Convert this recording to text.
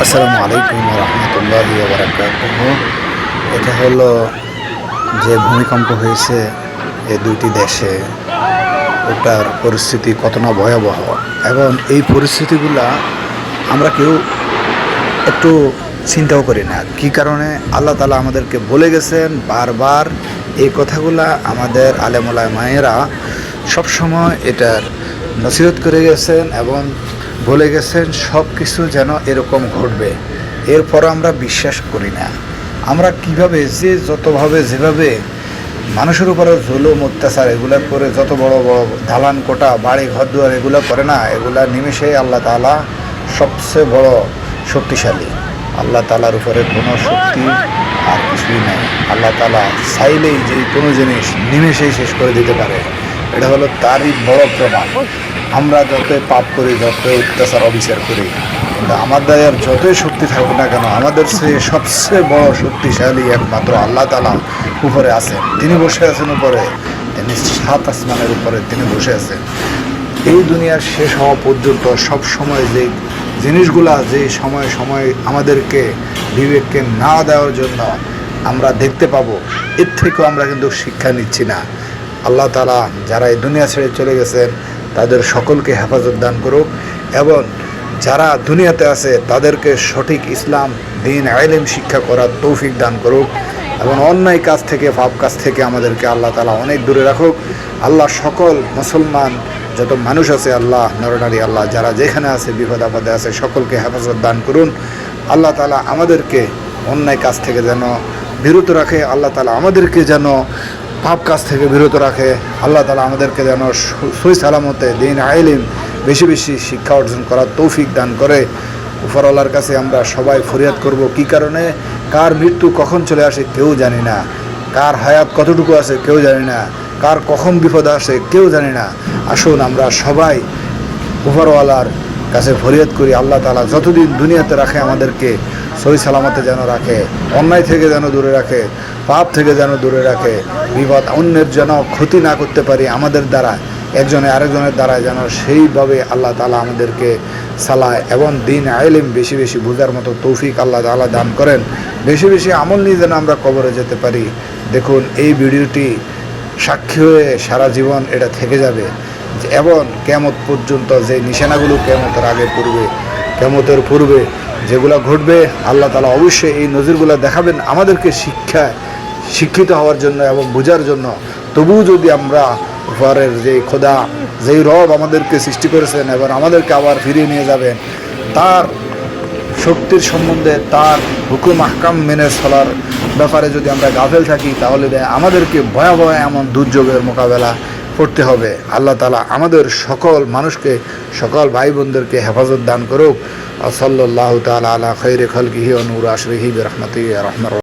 আসসালামু আলাইকুম রহমতুল্লাহি ওয়া বারাকাতুহু। এটা হলো যে ভূমিকম্প হয়েছে এই দুইটি দেশে, ওটার পরিস্থিতি কত না ভয়াবহ, এবং এই পরিস্থিতিগুলা আমরা কেউ একটু চিন্তাও করি না। কী কারণে আল্লাহ তাআলা আমাদেরকে বলে গেছেন বারবার এই কথাগুলা, আমাদের আলেমুলামা মায়েরা সবসময় এটার নসিহত করে গেছেন এবং বলে গেছেন সব কিছু যেন এরকম ঘটবে। এরপর আমরা বিশ্বাস করি না। আমরা কিভাবে যেভাবে মানুষের উপরে জুলুম অত্যাচার এগুলো করে, যত বড় বড় দালান কোটা বাড়ি ঘর দুয়ার এগুলো করে না, এগুলা নিমেষেই আল্লাহ তাআলা সবচেয়ে বড় শক্তিশালী। আল্লাহ তাআলার উপরে কোনো শক্তি আর কিছুই নেই। আল্লাহ তাআলা চাইলেই যে কোনো জিনিস নিমেষেই শেষ করে দিতে পারে। এটা হলো তারই বড় প্রমাণ। আমরা যতই পাপ করি, যতই অত্যাচার অবিচার করি, কিন্তু আমাদের যতই শক্তি থাকুক না কেন, আমাদের সে সবচেয়ে বড় শক্তিশালী একমাত্র আল্লাহ তাআলা উপরে আছেন। তিনি বসে আছেন উপরে, তিনি 7 আসমানের উপরে তিনি বসে আছেন। এই দুনিয়ার শেষ হওয়া পর্যন্ত সব সময় যে জিনিসগুলা, যে সময় সময় আমাদেরকে বিবেককে না দেওয়ার জন্য আমরা দেখতে পাবো, এর থেকেও আমরা কিন্তু শিক্ষা নিচ্ছি না। আল্লাহ তাআলা যারা এই দুনিয়া ছেড়ে চলে গেছেন তাদের সকলকে হেফাজত দান করুক, এবং যারা দুনিয়াতে আছে তাদেরকে সঠিক ইসলাম দ্বীন ইলম শিক্ষা করার তৌফিক দান করুক, এবং অন্যায় কাজ থেকে পাপ কাজ থেকে আমাদেরকে আল্লাহ তাআলা অনেক দূরে রাখুক। আল্লাহ সকল মুসলমান যত মানুষ আছে, আল্লাহ নরনারী, আল্লাহ যারা যেখানে আছে বিপদ আপদে আছে সকলকে হেফাজত দান করুন। আল্লাহ তাআলা আমাদেরকে অন্যায় কাজ থেকে যেন বিরত রাখে, আল্লাহ তাআলা আমাদেরকে যেন পাপ কাজ থেকে বিরত রাখে, আল্লাহ তাআলা আমাদেরকে যেন সহি সালামতে দ্বীন ইলম বেশি বেশি শিক্ষা অর্জন করার তৌফিক দান করে। উপরওয়ালার কাছে আমরা সবাই ফরিয়াদ করব। কী কারণে কার মৃত্যু কখন চলে আসে কেউ জানি না, কার হায়াত কতটুকু আছে কেউ জানি না, কার কখন বিপদ আসে কেউ জানি না। আসুন আমরা সবাই উপরওয়ালার কাছে ফরিয়াদ করি, আল্লাহ তাআলা যতদিন দুনিয়াতে রাখে আমাদেরকে সহি সালামতে যেন রাখে, অন্যায় থেকে যেন দূরে রাখে, পাপ থেকে যেন দূরে রাখে, বিপদ অন্যের যেন ক্ষতি না করতে পারি আমাদের দ্বারা, একজনে আরেকজনের দ্বারা যেন সেইভাবে আল্লাহ তাআলা আমাদেরকে সালায়, এবং দ্বীন ইলম বেশি বেশি বোঝার মতো তৌফিক আল্লাহ তাআলা দান করেন। বেশি বেশি আমল নিয়ে যেন আমরা কবরে যেতে পারি। দেখুন এই ভিডিওটি সাক্ষী হয়ে সারা জীবন এটা থেকে যাবে, এবং কিয়ামত পর্যন্ত যে নিশানাগুলো কিয়ামতের আগে পূর্বে, কিয়ামতের পূর্বে যেগুলো ঘটবে, আল্লাহ তাআলা অবশ্যই এই নজিরগুলো দেখাবেন আমাদেরকে শিক্ষিত হওয়ার জন্য এবং বোঝার জন্য। তবুও যদি আমরা উপরের যে খোদা, যেই রব আমাদেরকে সৃষ্টি করেছেন এবং আমাদেরকে আবার ফিরিয়ে নিয়ে যাবেন, তার শক্তির সম্বন্ধে, তার হুকুম আহকাম মেনে চলার ব্যাপারে যদি আমরা গাফেল থাকি, তাহলে আমাদেরকে ভয়াবহ এমন দুর্যোগের মোকাবেলা করতে হবে। আল্লাহ তাআলা আমাদের সকল মানুষকে, সকল ভাই বোনদেরকে হেফাজত দান করুক। সাল্লাল্লাহু তাআলা আলা খায়রি খালকিহি ওয়া নূরি আশরিহি বিরহমাতিহি ইয়া রাহমান।